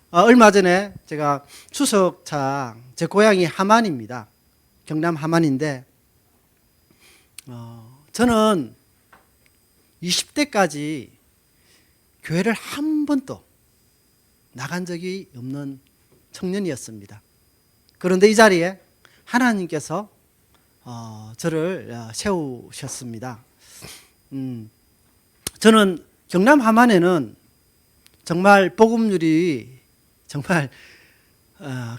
얼마 전에 제가 추석차 제 고향이 함안입니다. 경남 함안인데 저는 20대까지 교회를 한 번도 나간 적이 없는 청년이었습니다. 그런데 이 자리에 하나님께서 저를 세우셨습니다. 저는 경남 함안에는 정말 복음률이 정말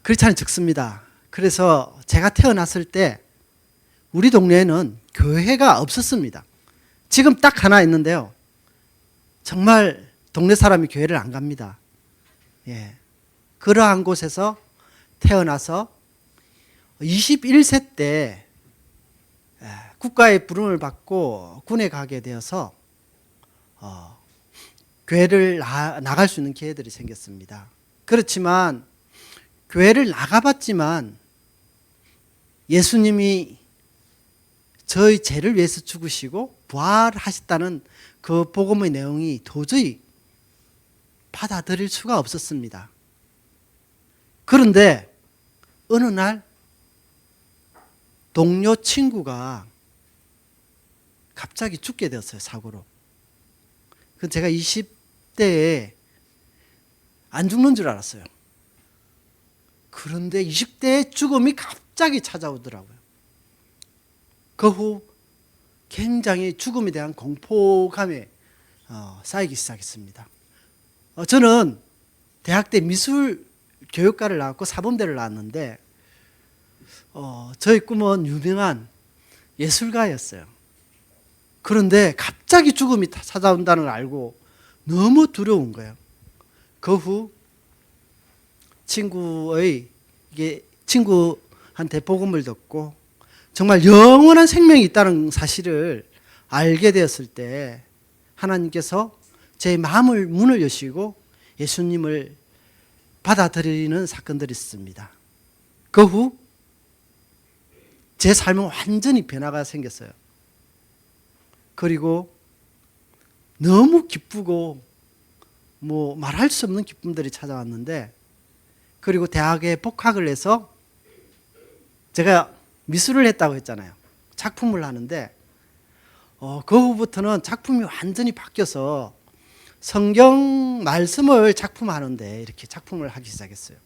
그렇지 않은 적습니다. 그래서 제가 태어났을 때 우리 동네에는 교회가 없었습니다. 지금 딱 하나 있는데요. 정말 동네 사람이 교회를 안 갑니다. 예. 그러한 곳에서 태어나서 21세 때 국가의 부름을 받고 군에 가게 되어서 교회를 나갈 수 있는 기회들이 생겼습니다. 그렇지만 교회를 나가봤지만 예수님이 저희 죄를 위해서 죽으시고 부활하셨다는 그 복음의 내용이 도저히 받아들일 수가 없었습니다. 그런데 어느 날 동료 친구가 갑자기 죽게 되었어요, 사고로. 제가 20대에 안 죽는 줄 알았어요. 그런데 20대의 죽음이 갑자기 찾아오더라고요. 그 후 굉장히 죽음에 대한 공포감에 쌓이기 시작했습니다. 저는 대학 때 미술 교육과를 나왔고 사범대를 나왔는데 저의 꿈은 유명한 예술가였어요. 그런데 갑자기 죽음이 찾아온다는 걸 알고 너무 두려운 거예요. 그 후 친구한테 복음을 듣고 정말 영원한 생명이 있다는 사실을 알게 되었을 때 하나님께서 제 마음을 문을 여시고 예수님을 받아들이는 사건들이 있습니다. 그 후 제 삶은 완전히 변화가 생겼어요. 그리고 너무 기쁘고 말할 수 없는 기쁨들이 찾아왔는데, 그리고 대학에 복학을 해서 제가 미술을 했다고 했잖아요. 작품을 하는데 그 후부터는 작품이 완전히 바뀌어서 성경 말씀을 작품하는데 이렇게 작품을 하기 시작했어요.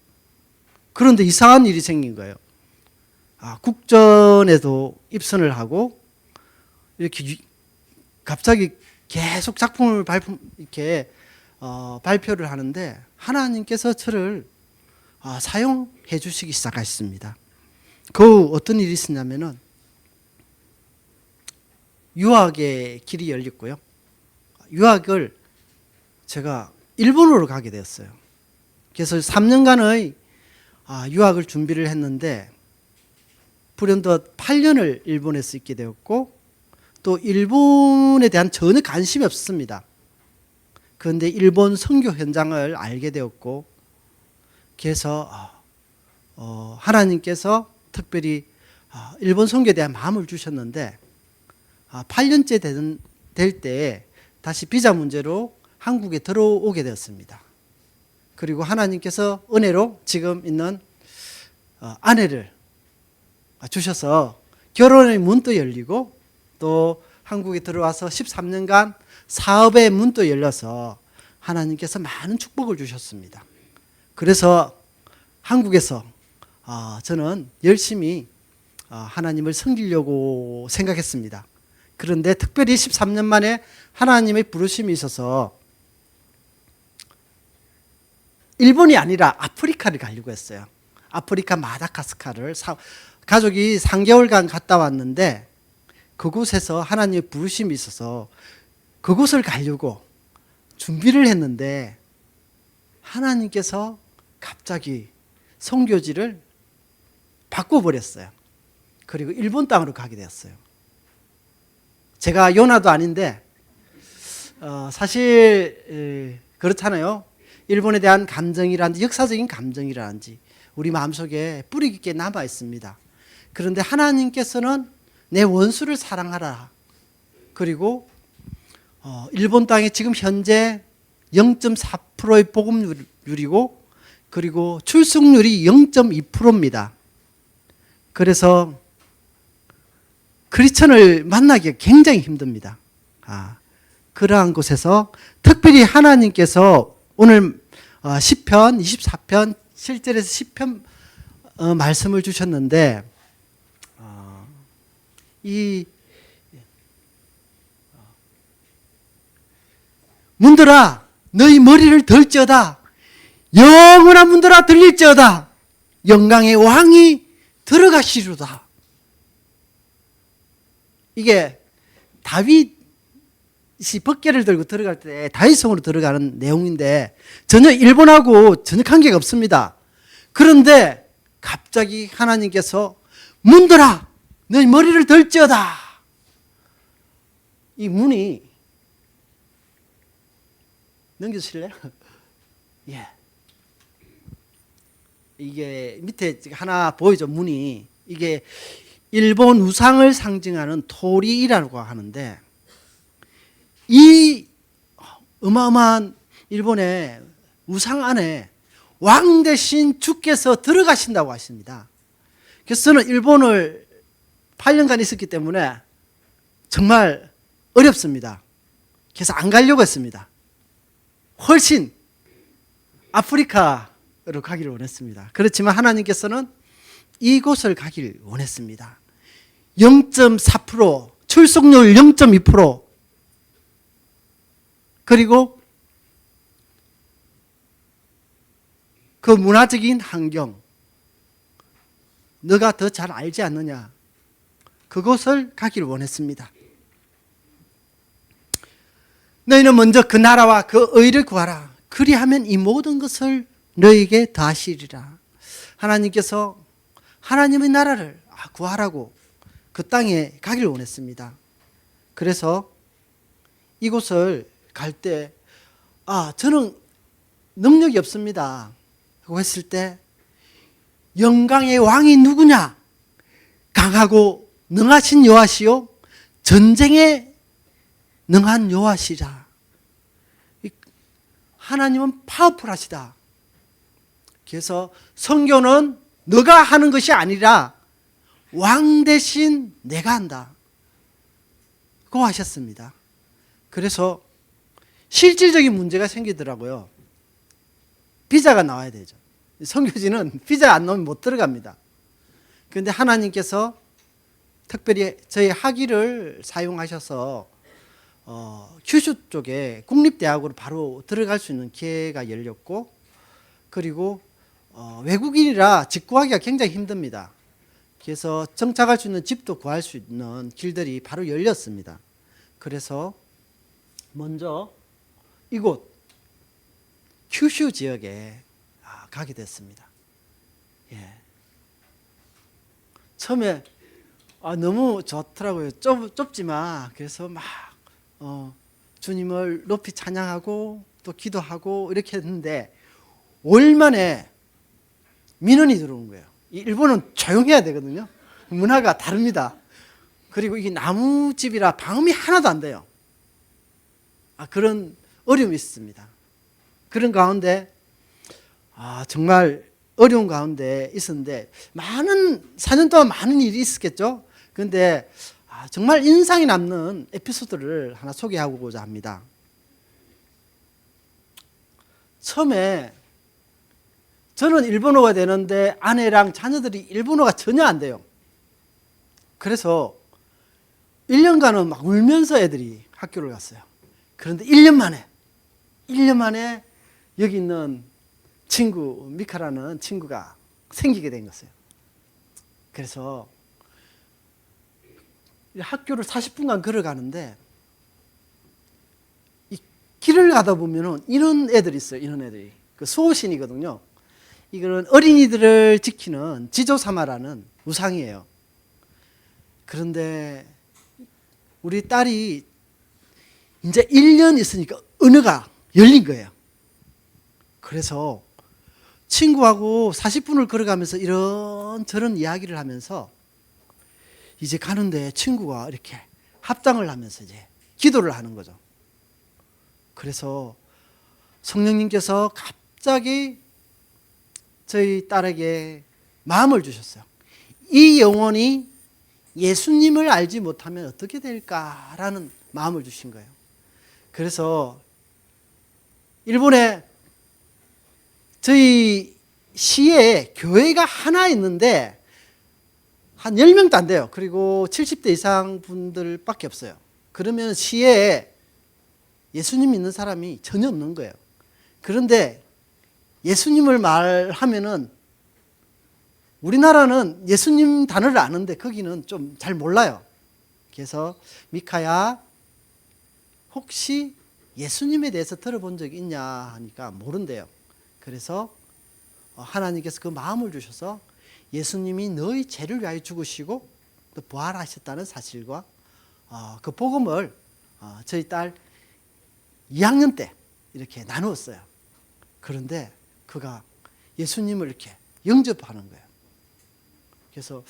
그런데 이상한 일이 생긴 거예요. 국전에도 입선을 하고 이렇게 갑자기 계속 작품을 발표를 하는데 하나님께서 저를 사용해 주시기 시작하셨습니다. 그 어떤 일이 있었냐면은 유학의 길이 열렸고요. 유학을 제가 일본으로 가게 되었어요. 그래서 3년간의 유학을 준비를 했는데 불현듯 8년을 일본에서 있게 되었고 또 일본에 대한 전혀 관심이 없습니다. 그런데 일본 선교 현장을 알게 되었고, 그래서 하나님께서 특별히 일본 선교에 대한 마음을 주셨는데 8년째 될 때 다시 비자 문제로 한국에 들어오게 되었습니다. 그리고 하나님께서 은혜로 지금 있는 아내를 주셔서 결혼의 문도 열리고 또 한국에 들어와서 13년간 사업의 문도 열려서 하나님께서 많은 축복을 주셨습니다. 그래서 한국에서 저는 열심히 하나님을 섬기려고 생각했습니다. 그런데 특별히 13년 만에 하나님의 부르심이 있어서 일본이 아니라 아프리카를 가려고 했어요. 아프리카 마다가스카르를 가족이 3개월간 갔다 왔는데 그곳에서 하나님의 부르심이 있어서 그곳을 가려고 준비를 했는데 하나님께서 갑자기 선교지를 바꿔버렸어요. 그리고 일본 땅으로 가게 되었어요. 제가 요나도 아닌데 사실 그렇잖아요. 일본에 대한 감정이라든지 역사적인 감정이라든지 우리 마음속에 뿌리 깊게 남아 있습니다. 그런데 하나님께서는 내 원수를 사랑하라. 그리고 일본 땅에 지금 현재 0.4%의 복음률이고 그리고 출석률이 0.2%입니다. 그래서 크리스천을 만나기가 굉장히 힘듭니다. 그러한 곳에서 특별히 하나님께서 오늘 시편 24편 7절에서 10편 말씀을 주셨는데, 이 문들아 너희 머리를 들지어다, 영원한 문들아 들릴지어다, 영광의 왕이 들어가시리로다. 이게 다윗이 법궤를 들고 들어갈 때 다윗성으로 들어가는 내용인데 전혀 일본하고 전혀 관계가 없습니다. 그런데 갑자기 하나님께서 문들아 너희 머리를 들지어다. 이 문이 넘겨주실래요? 예. 이게 밑에 하나 보이죠? 문이. 이게 일본 우상을 상징하는 토리이라고 하는데, 이 어마어마한 일본의 우상 안에 왕 대신 주께서 들어가신다고 하십니다. 그래서 저는 일본을 8년간 있었기 때문에 정말 어렵습니다. 그래서 안 가려고 했습니다. 훨씬 아프리카로 가기를 원했습니다. 그렇지만 하나님께서는 이곳을 가기를 원했습니다. 0.4%, 출석률 0.2%, 그리고 그 문화적인 환경, 너가 더 잘 알지 않느냐, 그곳을 가기를 원했습니다. 너희는 먼저 그 나라와 그 의를 구하라. 그리하면 이 모든 것을 너희에게 더하시리라. 하나님께서 하나님의 나라를 구하라고 그 땅에 가기를 원했습니다. 그래서 이곳을 갈 때 저는 능력이 없습니다 하고 했을 때, 영광의 왕이 누구냐? 강하고 능하신 여호와시요 전쟁에 능한 여호와시라. 하나님은 파워풀하시다. 그래서 선교는 너가 하는 것이 아니라 왕 대신 내가 한다 고 하셨습니다. 그래서 실질적인 문제가 생기더라고요. 비자가 나와야 되죠. 선교지는 비자가 안 나오면 못 들어갑니다. 그런데 하나님께서 특별히 저희 학위를 사용하셔서 큐슈 쪽에 국립대학으로 바로 들어갈 수 있는 기회가 열렸고, 그리고 외국인이라 집 구하기가 굉장히 힘듭니다. 그래서 정착할 수 있는 집도 구할 수 있는 길들이 바로 열렸습니다. 그래서 먼저 이곳 큐슈 지역에 가게 됐습니다. 예. 처음에 너무 좋더라고요. 좁지만. 그래서 막 주님을 높이 찬양하고 또 기도하고 이렇게 했는데 5일 만에 민원이 들어온 거예요. 일본은 조용해야 되거든요. 문화가 다릅니다. 그리고 이게 나무집이라 방음이 하나도 안 돼요. 그런 어려움이 있습니다. 그런 가운데 정말 어려운 가운데 있었는데 4년 동안 많은 일이 있었겠죠. 그런데 정말 인상이 남는 에피소드를 하나 소개하고자 합니다. 처음에 저는 일본어가 되는데 아내랑 자녀들이 일본어가 전혀 안 돼요. 그래서 1년간은 막 울면서 애들이 학교를 갔어요. 그런데 1년 만에 여기 있는 친구, 미카라는 친구가 생기게 된 것이에요. 그래서 학교를 40분간 걸어가는데 이 길을 가다 보면은 이런 애들이 있어요. 이런 애들이. 그 수호신이거든요. 이거는 어린이들을 지키는 지조사마라는 우상이에요. 그런데 우리 딸이 이제 1년 있으니까 언어가 열린 거예요. 그래서 친구하고 40분을 걸어가면서 이런저런 이야기를 하면서 이제 가는데 친구가 이렇게 합장을 하면서 이제 기도를 하는 거죠. 그래서 성령님께서 갑자기 저희 딸에게 마음을 주셨어요. 이 영혼이 예수님을 알지 못하면 어떻게 될까라는 마음을 주신 거예요. 그래서 일본에 저희 시에 교회가 하나 있는데 한 10명도 안 돼요. 그리고 70대 이상 분들밖에 없어요. 그러면 시에 예수님 믿는 사람이 전혀 없는 거예요. 그런데 예수님을 말하면은 우리나라는 예수님 단어를 아는데 거기는 좀 잘 몰라요. 그래서 미카야 혹시 예수님에 대해서 들어본 적이 있냐 하니까 모른대요. 그래서 하나님께서 그 마음을 주셔서 예수님이 너희 죄를 위하여 죽으시고 또 부활하셨다는 사실과 그 복음을 저희 딸 2학년 때 이렇게 나누었어요. 그런데 그가 예수님을 이렇게 영접하는 거예요. 그래서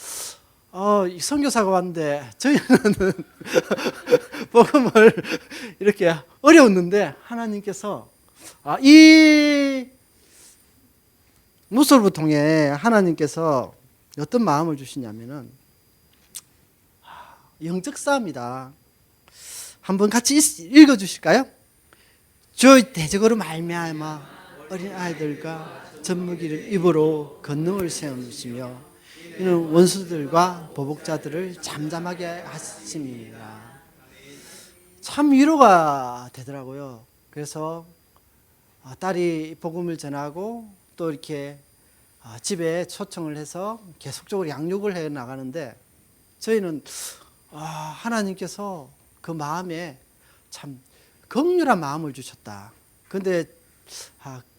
이 선교사가 왔는데 저희는 복음을 이렇게 어려웠는데 하나님께서 이 모습을 통해 하나님께서 어떤 마음을 주시냐면은 영적 싸움이다. 한번 같이 읽어 주실까요? 주 대적으로 말미암아 어린 아이들과 젖먹이를 입으로 권능을 세우시며 이는 원수들과 보복자들을 잠잠하게 하심이라. 참 위로가 되더라고요. 그래서 딸이 복음을 전하고 또 이렇게 집에 초청을 해서 계속적으로 양육을 해 나가는데 저희는 하나님께서 그 마음에 참 긍휼한 마음을 주셨다. 그런데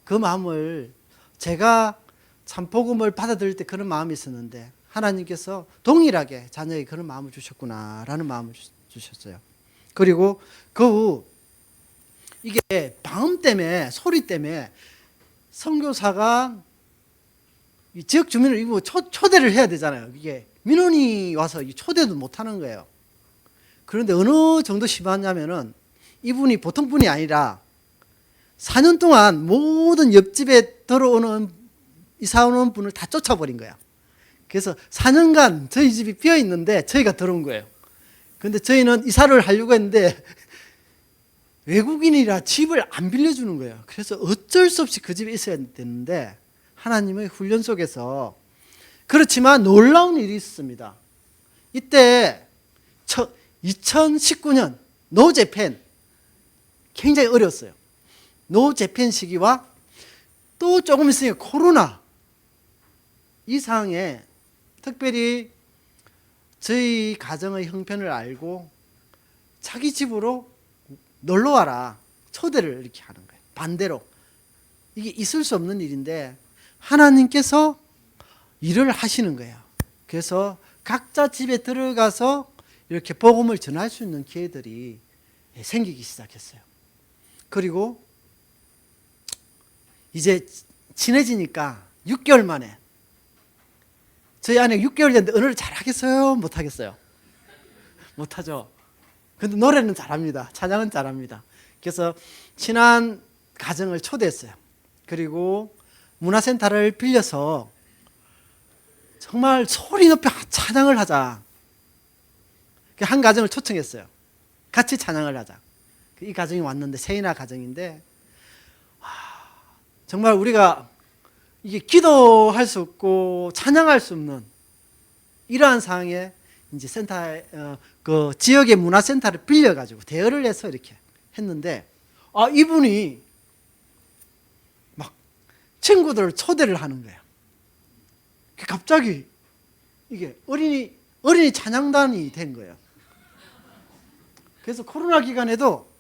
그 마음을 제가 참 복음을 받아들일 때 그런 마음이 있었는데 하나님께서 동일하게 자녀에게 그런 마음을 주셨구나라는 마음을 주셨어요. 그리고 그 후 이게 방음 때문에 소리 때문에 선교사가 이 지역 주민을 이거 초대를 해야 되잖아요. 이게 민원이 와서 초대도 못 하는 거예요. 그런데 어느 정도 심하냐면은 이분이 보통 분이 아니라 4년 동안 모든 옆집에 들어오는 이사 오는 분을 다 쫓아버린 거야. 그래서 4년간 저희 집이 비어 있는데 저희가 들어온 거예요. 그런데 저희는 이사를 하려고 했는데 외국인이라 집을 안 빌려주는 거예요. 그래서 어쩔 수 없이 그 집에 있어야 되는데 하나님의 훈련 속에서 그렇지만 놀라운 일이 있습니다. 이때 2019년 노재팬 굉장히 어려웠어요. 노재팬 시기와 또 조금 있으니까 코로나 이 상황에 특별히 저희 가정의 형편을 알고 자기 집으로 놀러와라 초대를 이렇게 하는 거예요. 반대로 이게 있을 수 없는 일인데 하나님께서 일을 하시는 거예요. 그래서 각자 집에 들어가서 이렇게 복음을 전할 수 있는 기회들이 생기기 시작했어요. 그리고 이제 친해지니까 6개월 만에 저희 아내가 6개월 됐는데 언어를 잘하겠어요? 못하겠어요? 못하죠. 근데 노래는 잘합니다. 찬양은 잘합니다. 그래서 친한 가정을 초대했어요. 그리고 문화센터를 빌려서 정말 소리 높여 찬양을 하자. 한 가정을 초청했어요. 같이 찬양을 하자. 이 가정이 왔는데 세인아 가정인데 정말 우리가 이게 기도할 수 없고 찬양할 수 없는 이러한 상황에 이제 센터에 그 지역의 문화센터를 빌려가지고 대여를 해서 이렇게 했는데 이분이 막 친구들을 초대를 하는 거예요. 갑자기 이게 어린이 찬양단이 된 거예요. 그래서 코로나 기간에도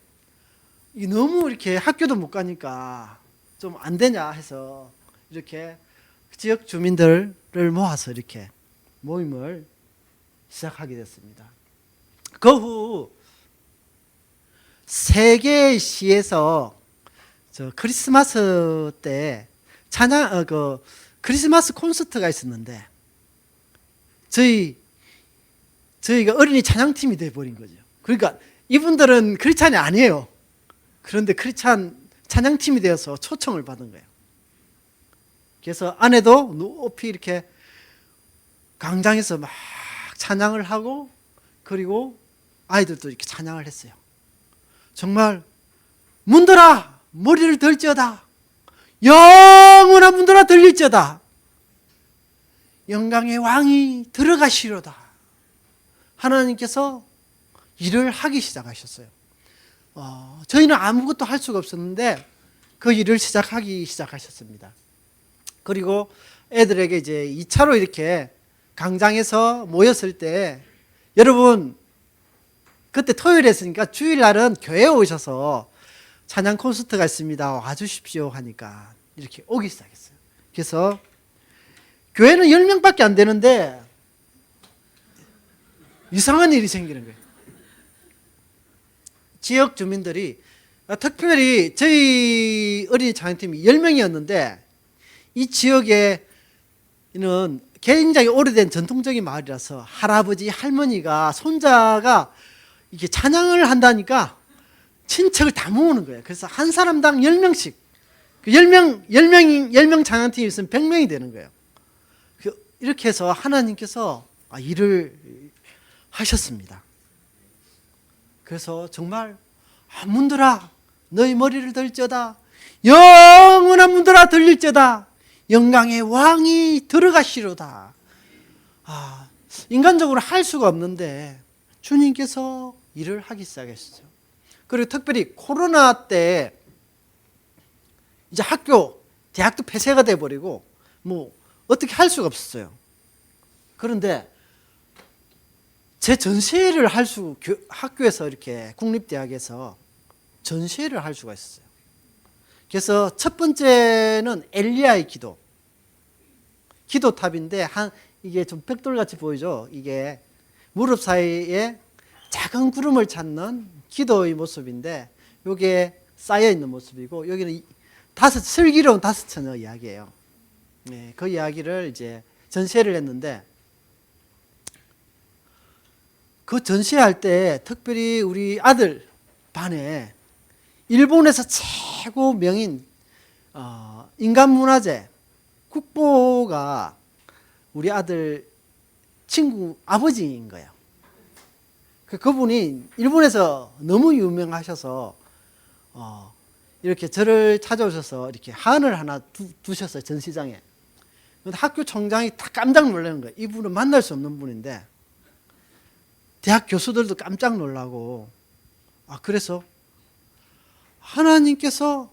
너무 이렇게 학교도 못 가니까 좀 안 되냐 해서 이렇게 지역 주민들을 모아서 이렇게 모임을 시작하게 됐습니다. 그 후 세 시에서 크리스마스 때 찬양 크리스마스 콘서트가 있었는데 저희가 어린이 찬양팀이 돼 버린 거죠. 그러니까 이분들은 크리스찬이 아니에요. 그런데 크리스찬 찬양팀이 되어서 초청을 받은 거예요. 그래서 아내도 높이 이렇게 광장에서 막 찬양을 하고 그리고 아이들도 이렇게 찬양을 했어요. 정말 문들아 머리를 들지어다. 영원한 문들아 들릴지어다. 영광의 왕이 들어가시로다. 하나님께서 일을 하기 시작하셨어요. 저희는 아무것도 할 수가 없었는데 그 일을 시작하기 시작하셨습니다. 그리고 애들에게 이제 2차로 이렇게 광장에서 모였을 때 여러분 그때 토요일이었으니까 주일날은 교회에 오셔서 찬양 콘서트가 있습니다. 와주십시오 하니까 이렇게 오기 시작했어요. 그래서 교회는 10명밖에 안 되는데 이상한 일이 생기는 거예요. 지역 주민들이 특별히 저희 어린이 찬양팀이 10명이었는데 이 지역에는 굉장히 오래된 전통적인 마을이라서 할아버지, 할머니가, 손자가 이렇게 찬양을 한다니까 친척을 다 모으는 거예요. 그래서 한 사람당 10명씩. 10명 찬양팀이 있으면 100명이 되는 거예요. 이렇게 해서 하나님께서 일을 하셨습니다. 그래서 정말 문들아 너희 머리를 들지어다. 영원한 문들아 들릴지어다. 영광의 왕이 들어가시로다. 인간적으로 할 수가 없는데 주님께서 일을 하기 시작했어요. 그리고 특별히 코로나 때 이제 대학도 폐쇄가 돼버리고 어떻게 할 수가 없었어요. 그런데 제 전시회를 학교에서 이렇게 국립대학에서 전시회를 할 수가 있었어요. 그래서 첫 번째는 엘리야의 기도탑인데 이게 좀 벽돌같이 보이죠. 이게 무릎 사이에 작은 구름을 찾는 기도의 모습인데 이게 쌓여 있는 모습이고 여기는 슬기로운 5처녀 이야기예요. 네, 그 이야기를 이제 전시회를 했는데 그 전시회할 때 특별히 우리 아들 반에 일본에서 최고 명인 인간문화재 국보가 우리 아들 친구 아버지인 거예요. 그분이 일본에서 너무 유명하셔서 이렇게 저를 찾아오셔서 이렇게 한을 하나 두셨어요. 전시장에. 학교 총장이 다 깜짝 놀라는 거예요. 이분은 만날 수 없는 분인데 대학 교수들도 깜짝 놀라고 그래서 하나님께서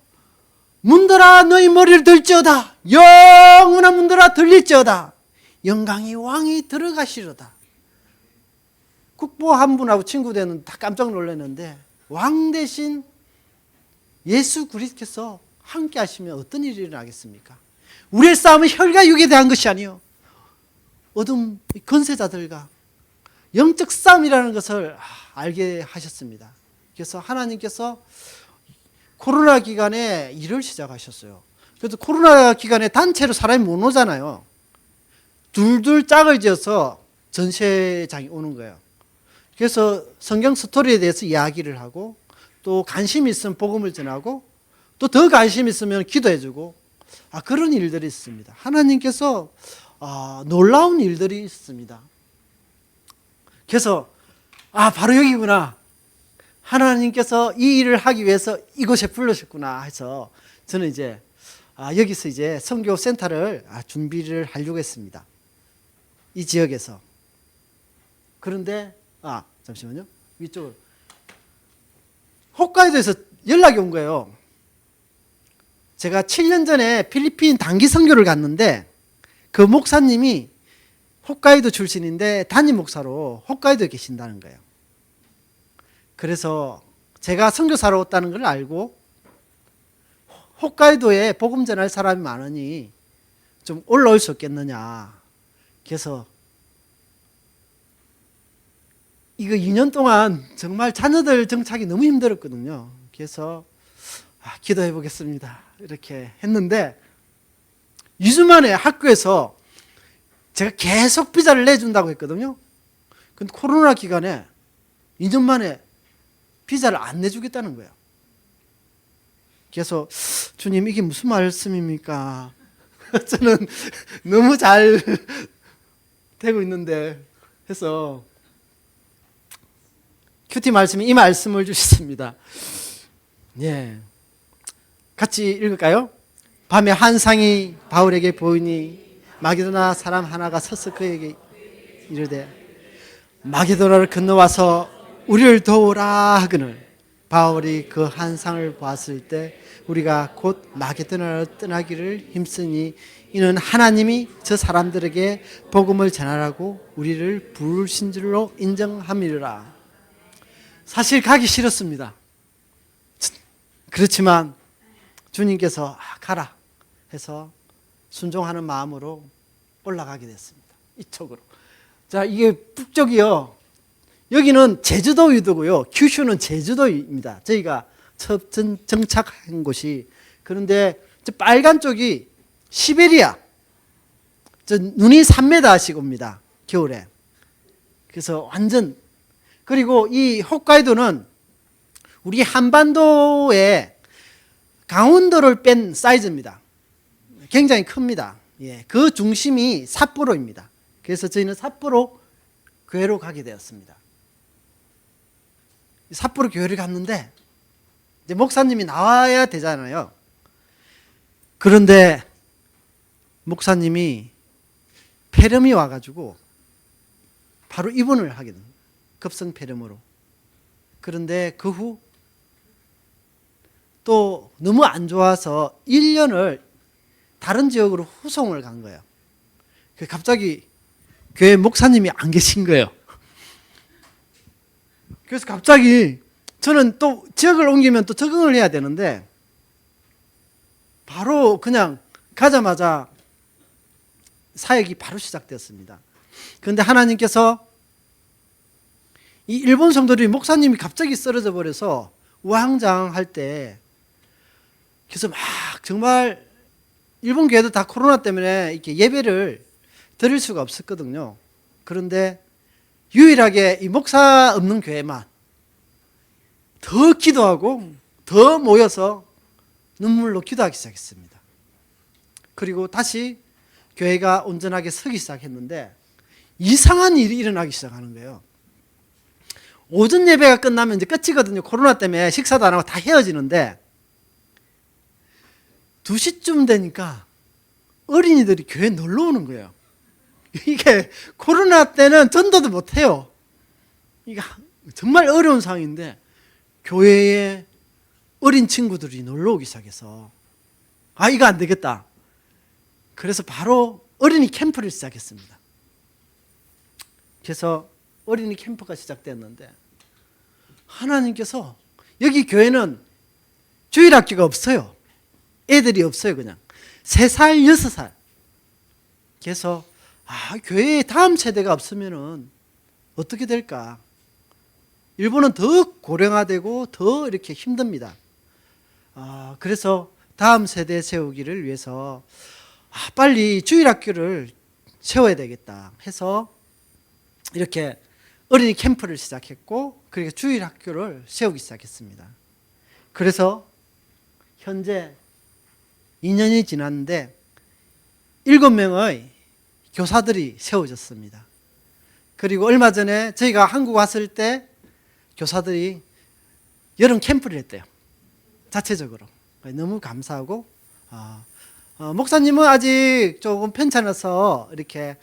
문들아 너희 머리를 들지어다. 영원한 문들아 들릴지어다. 영광의 왕이 들어가시로다. 국보 한 분하고 친구 되는 다 깜짝 놀랐는데 왕 대신 예수 그리스도께서 함께 하시면 어떤 일이 일어나겠습니까? 우리의 싸움은 혈과 육에 대한 것이 아니요 어둠 권세자들과 영적 싸움이라는 것을 알게 하셨습니다. 그래서 하나님께서 코로나 기간에 일을 시작하셨어요. 그래서 코로나 기간에 단체로 사람이 못 오잖아요. 둘둘 짝을 지어서 전시장에 오는 거예요. 그래서 성경 스토리에 대해서 이야기를 하고 또 관심이 있으면 복음을 전하고 또 더 관심이 있으면 기도해주고 그런 일들이 있습니다. 하나님께서 놀라운 일들이 있습니다. 그래서 바로 여기구나. 하나님께서 이 일을 하기 위해서 이곳에 불러셨구나 해서 저는 이제 여기서 이제 선교 센터를 준비를 하려고 했습니다. 이 지역에서. 그런데 잠시만요. 위쪽으로. 홋카이도에서 연락이 온 거예요. 제가 7년 전에 필리핀 단기 선교를 갔는데 그 목사님이 홋카이도 출신인데 담임 목사로 홋카이도에 계신다는 거예요. 그래서 제가 선교사로 왔다는 걸 알고 홋카이도에 복음 전할 사람이 많으니 좀 올라올 수 없겠느냐. 그래서 이거 2년 동안 정말 자녀들 정착이 너무 힘들었거든요. 그래서 기도해 보겠습니다. 이렇게 했는데 2주 만에 학교에서 제가 계속 비자를 내준다고 했거든요. 근데 코로나 기간에 2년 만에 비자를 안 내주겠다는 거예요. 그래서 주님 이게 무슨 말씀입니까? 저는 너무 잘 되고 있는데 해서 큐티 말씀이 이 말씀을 주셨습니다. 예, 같이 읽을까요? 밤에 환상이 바울에게 보이니 마게도나 사람 하나가 서서 그에게 이르되 마게도나를 건너와서 우리를 도우라 하거늘 바울이 그 환상을 보았을 때 우리가 곧 마게도나를 떠나기를 힘쓰니 이는 하나님이 저 사람들에게 복음을 전하라고 우리를 부르신 줄로 인정함이라. 사실 가기 싫었습니다. 그렇지만 주님께서 가라 해서 순종하는 마음으로 올라가게 됐습니다. 이쪽으로. 자, 이게 북쪽이요. 여기는 제주도 유도고요. 큐슈는 제주도입니다. 저희가 첫 정착한 곳이. 그런데 저 빨간 쪽이 시베리아. 저 눈이 3m씩 옵니다. 겨울에. 그래서 완전. 그리고 이 홋카이도는 우리 한반도에 강원도를 뺀 사이즈입니다. 굉장히 큽니다. 예, 그 중심이 삿포로입니다. 그래서 저희는 삿포로 교회로 가게 되었습니다. 삿포로 교회를 갔는데 이제 목사님이 나와야 되잖아요. 그런데 목사님이 폐렴이 와가지고 바로 입원을 하게 됩니다. 급성 폐렴으로. 그런데 그 후 또 너무 안 좋아서 1년을 다른 지역으로 후송을 간 거예요. 갑자기 교회 목사님이 안 계신 거예요. 그래서 갑자기 저는 또 지역을 옮기면 또 적응을 해야 되는데 바로 그냥 가자마자 사역이 바로 시작되었습니다. 그런데 하나님께서 이 일본 성도들이 목사님이 갑자기 쓰러져 버려서 우왕좌왕할 때 그래서 막 정말 일본 교회도 다 코로나 때문에 이렇게 예배를 드릴 수가 없었거든요. 그런데 유일하게 이 목사 없는 교회만 더 기도하고 더 모여서 눈물로 기도하기 시작했습니다. 그리고 다시 교회가 온전하게 서기 시작했는데 이상한 일이 일어나기 시작하는 거예요. 오전 예배가 끝나면 이제 끝이거든요. 코로나 때문에 식사도 안 하고 다 헤어지는데 2시쯤 되니까 어린이들이 교회에 놀러 오는 거예요. 이게 코로나 때는 전도도 못 해요. 이게 정말 어려운 상황인데 교회에 어린 친구들이 놀러 오기 시작해서 이거 안 되겠다. 그래서 바로 어린이 캠프를 시작했습니다. 그래서 어린이 캠프가 시작됐는데 하나님께서 여기 교회는 주일학교가 없어요. 애들이 없어요. 그냥 3살, 6살. 그래서 교회에 다음 세대가 없으면 어떻게 될까? 일본은 더 고령화되고 더 이렇게 힘듭니다. 그래서 다음 세대 세우기를 위해서 빨리 주일학교를 세워야 되겠다 해서 이렇게 어린이 캠프를 시작했고 그리고 주일학교를 세우기 시작했습니다. 그래서 현재 2년이 지났는데 7명의 교사들이 세워졌습니다. 그리고 얼마 전에 저희가 한국 왔을 때 교사들이 여름 캠프를 했대요. 자체적으로. 너무 감사하고 목사님은 아직 조금 편찮아서 이렇게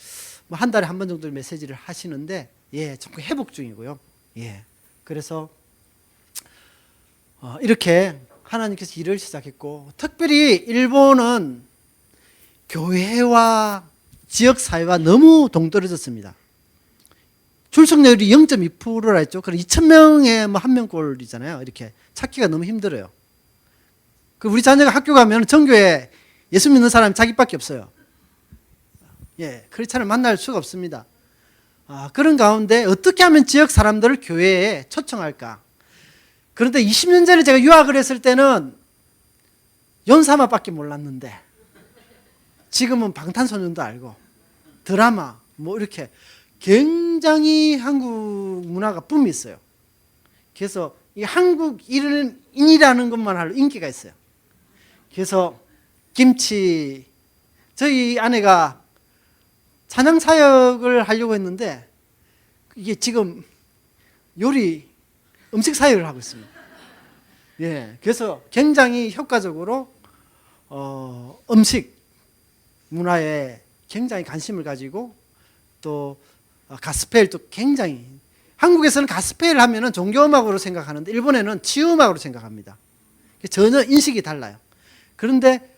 한 달에 한 번 정도 메시지를 하시는데 좀 회복 중이고요. 그래서 이렇게 하나님께서 일을 시작했고 특별히 일본은 교회와 지역사회와 너무 동떨어졌습니다. 출석률이 0.2%라 했죠. 그럼 2,000명에 뭐 1명꼴이잖아요. 이렇게 찾기가 너무 힘들어요. 우리 자녀가 학교 가면 전교에 예수 믿는 사람이 자기밖에 없어요. 크리스찬을 만날 수가 없습니다. 그런 가운데 어떻게 하면 지역 사람들을 교회에 초청할까? 그런데 20년 전에 제가 유학을 했을 때는 연사마밖에 몰랐는데 지금은 방탄소년도 알고 드라마 뭐 이렇게 굉장히 한국 문화가 붐이 있어요. 그래서 이 한국인이라는 것만 하러 인기가 있어요. 그래서 김치 저희 아내가 찬양 사역을 하려고 했는데 이게 지금 음식 사역을 하고 있습니다. 예, 그래서 굉장히 효과적으로 음식 문화에 굉장히 관심을 가지고 또 가스펠도 굉장히, 한국에서는 가스펠 하면은 종교음악으로 생각하는데 일본에는 치유음악으로 생각합니다. 전혀 인식이 달라요. 그런데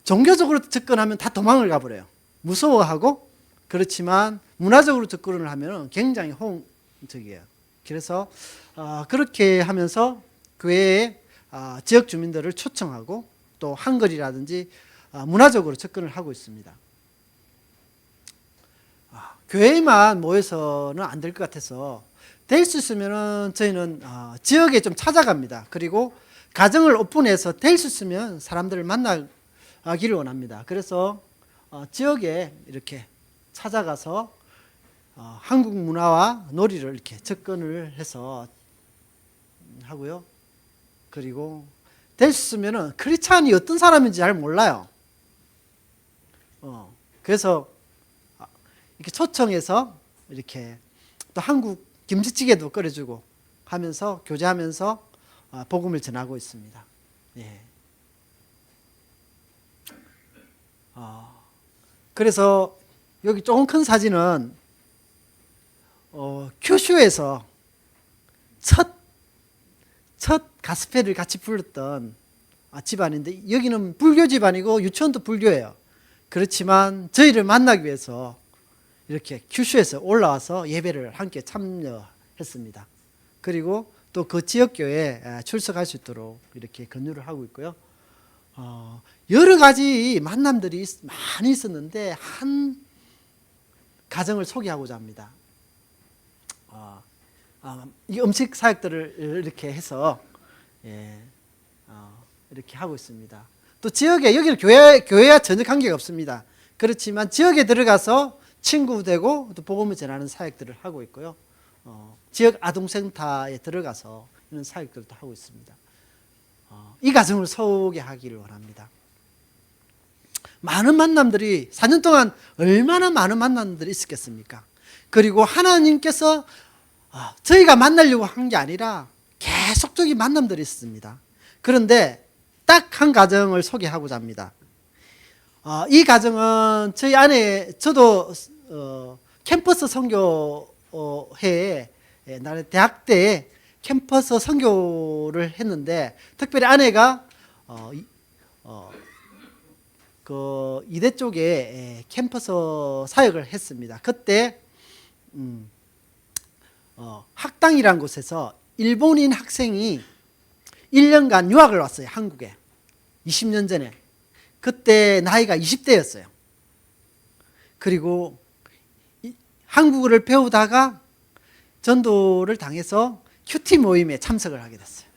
종교적으로 접근하면 다 도망을 가버려요. 무서워하고. 그렇지만 문화적으로 접근을 하면 굉장히 호응적이에요. 그래서 그렇게 하면서 교회의 지역 주민들을 초청하고 또 한글이라든지 문화적으로 접근을 하고 있습니다. 교회에만 모여서는 안 될 것 같아서 될 수 있으면 저희는 지역에 좀 찾아갑니다. 그리고 가정을 오픈해서 될 수 있으면 사람들을 만나기를 원합니다. 그래서 지역에 이렇게 찾아가서 한국 문화와 놀이를 이렇게 접근을 해서 하고요. 그리고 될 수 있으면 크리스찬이 어떤 사람인지 잘 몰라요. 그래서 이렇게 초청해서 이렇게 또 한국 김치찌개도 끓여주고 하면서 교제하면서 복음을 전하고 있습니다. 예. 그래서 여기 조금 큰 사진은 큐슈에서 첫 가스펠을 같이 불렀던 집안인데, 여기는 불교 집안이고 유치원도 불교예요. 그렇지만 저희를 만나기 위해서 이렇게 큐슈에서 올라와서 예배를 함께 참여했습니다. 그리고 또 그 지역교회에 출석할 수 있도록 이렇게 권유를 하고 있고요. 여러 가지 만남들이 많이 있었는데 한 가정을 소개하고자 합니다. 이 음식 사역들을 이렇게 해서 이렇게 하고 있습니다. 또 지역에, 여기는 교회와 전혀 관계가 없습니다. 그렇지만 지역에 들어가서 친구 되고 또 복음을 전하는 사역들을 하고 있고요. 지역 아동센터에 들어가서 이런 사역들도 하고 있습니다. 이 가정을 소개하기를 원합니다. 많은 만남들이 4년 동안 얼마나 많은 만남들이 있었겠습니까? 그리고 하나님께서 저희가 만나려고 한 게 아니라 계속적인 만남들이 있습니다. 그런데 딱 한 가정을 소개하고자 합니다. 이 가정은 저희 아내, 저도 캠퍼스 선교회에 나는 대학 때 캠퍼스 선교를 했는데, 특별히 아내가 그 이대 쪽에 캠퍼스 사역을 했습니다. 그때 학당이라는 곳에서 일본인 학생이 1년간 유학을 왔어요. 한국에 20년 전에. 그때 나이가 20대였어요. 그리고 한국어를 배우다가 전도를 당해서 큐티 모임에 참석을 하게 됐어요.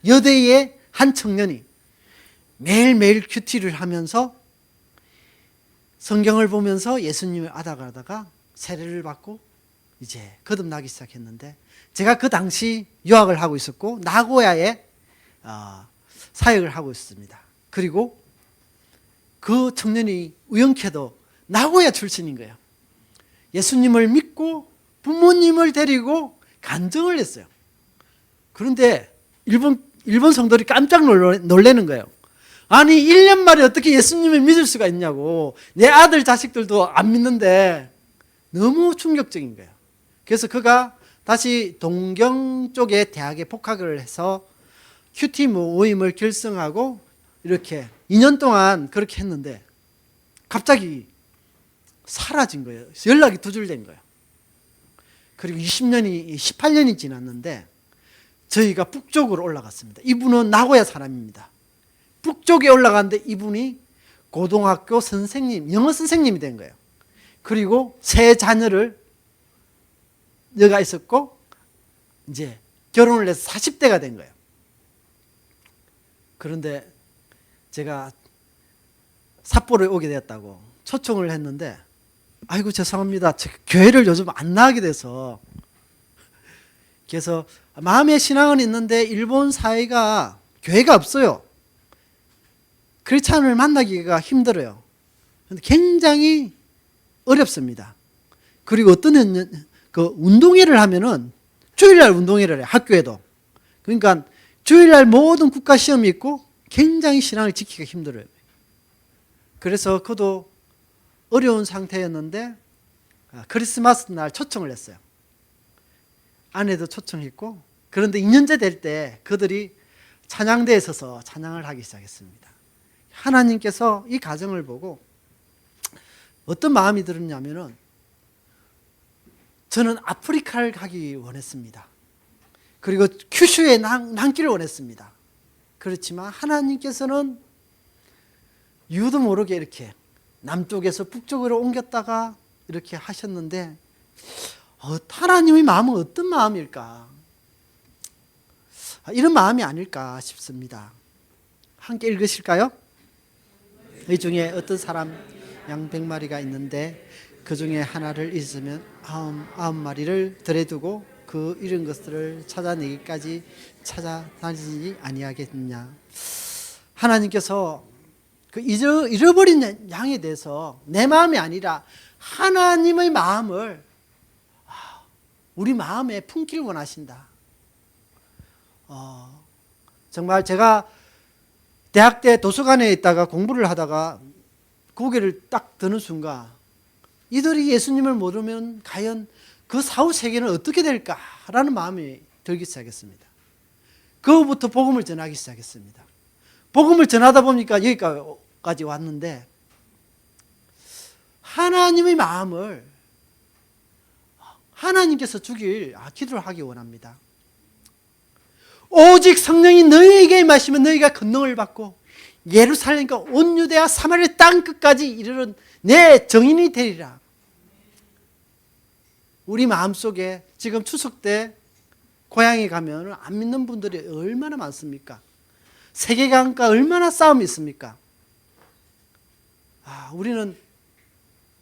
여대의 한 청년이 매일매일 큐티를 하면서 성경을 보면서 예수님을 알아가다가 세례를 받고 이제 거듭나기 시작했는데, 제가 그 당시 유학을 하고 있었고 나고야에 사역을 하고 있습니다. 그리고 그 청년이 우연케도 나고야 출신인 거예요. 예수님을 믿고 부모님을 데리고 간증을 했어요. 그런데 일본 성도들이 깜짝 놀라는 거예요. 아니 1년 만에 어떻게 예수님을 믿을 수가 있냐고. 내 아들 자식들도 안 믿는데 너무 충격적인 거예요. 그래서 그가 다시 동경 쪽의 대학에 복학을 해서 큐티 모임을 결성하고 이렇게 2년 동안 그렇게 했는데 갑자기 사라진 거예요. 연락이 두절된 거예요. 그리고 18년이 지났는데 저희가 북쪽으로 올라갔습니다. 이분은 나고야 사람입니다. 북쪽에 올라갔는데 이분이 고등학교 선생님, 영어 선생님이 된 거예요. 그리고 세 자녀를 여가 있었고 이제 결혼을 해서 40대가 된 거예요. 그런데 제가 삿포로에 오게 되었다고 초청을 했는데, 아이고 죄송합니다. 교회를 요즘 안 나가게 돼서. 그래서 마음의 신앙은 있는데 일본 사회가 교회가 없어요. 크리스찬을 만나기가 힘들어요. 근데 굉장히 어렵습니다. 그리고 어떤 그 운동회를 하면은 주일날 운동회를 해, 학교에도. 그러니까 주일날 모든 국가 시험이 있고 굉장히 신앙을 지키기가 힘들어요. 그래서 그도 어려운 상태였는데 크리스마스 날 초청을 했어요. 아내도 초청했고, 그런데 2년째 될 때 그들이 찬양대에 서서 찬양을 하기 시작했습니다. 하나님께서 이 가정을 보고 어떤 마음이 들었냐면은, 저는 아프리카를 가기 원했습니다. 그리고 큐슈에 남기를 원했습니다. 그렇지만 하나님께서는 이유도 모르게 이렇게 남쪽에서 북쪽으로 옮겼다가 이렇게 하셨는데, 하나님의 마음은 어떤 마음일까? 이런 마음이 아닐까 싶습니다. 함께 읽으실까요? 이 중에 어떤 사람 양 100마리가 있는데 그 중에 하나를 잊으면 99마리를 들여두고 그 잃은 것들을 찾아내기까지 찾아다니지 아니하겠느냐. 하나님께서 그 잃어버린 양에 대해서 내 마음이 아니라 하나님의 마음을 우리 마음에 품기를 원하신다. 정말 제가 대학 때 도서관에 있다가 공부를 하다가 고개를 딱 드는 순간, 이들이 예수님을 모르면 과연 그 사후 세계는 어떻게 될까라는 마음이 들기 시작했습니다. 그부터 복음을 전하기 시작했습니다. 복음을 전하다 보니까 여기까지 왔는데, 하나님의 마음을 하나님께서 주길 기도를 하기 원합니다. 오직 성령이 너희에게 임하시면 너희가 권능을 받고 예루살렘과 온 유대와 사마리아 땅 끝까지 이르는 내 정인이 되리라. 우리 마음속에 지금 추석 때 고향에 가면 안 믿는 분들이 얼마나 많습니까? 세계관과 얼마나 싸움이 있습니까? 우리는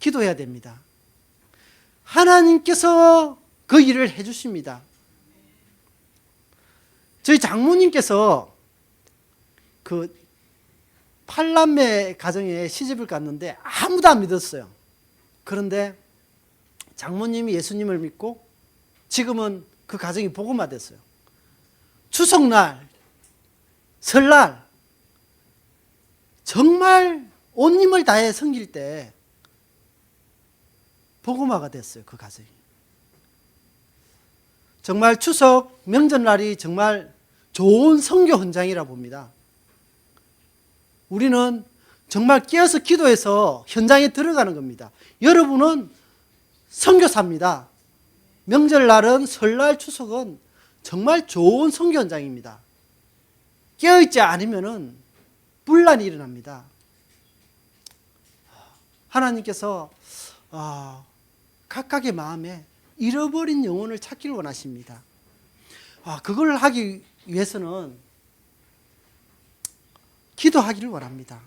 기도해야 됩니다. 하나님께서 그 일을 해주십니다. 저희 장모님께서 그 8남매 가정에 시집을 갔는데 아무도 안 믿었어요. 그런데 장모님이 예수님을 믿고 지금은 그 가정이 복음화됐어요. 추석날, 설날 정말 온 힘을 다해 섬길 때 복음화가 됐어요. 그 가정이. 정말 추석 명절날이 정말 좋은 선교 현장이라 봅니다. 우리는 정말 깨어서 기도해서 현장에 들어가는 겁니다. 여러분은 선교사입니다. 명절날은, 설날, 추석은 정말 좋은 선교 현장입니다. 깨어있지 않으면 분란이 일어납니다. 하나님께서 각각의 마음에 잃어버린 영혼을 찾기를 원하십니다. 그걸 하기 위해서는 기도하기를 원합니다.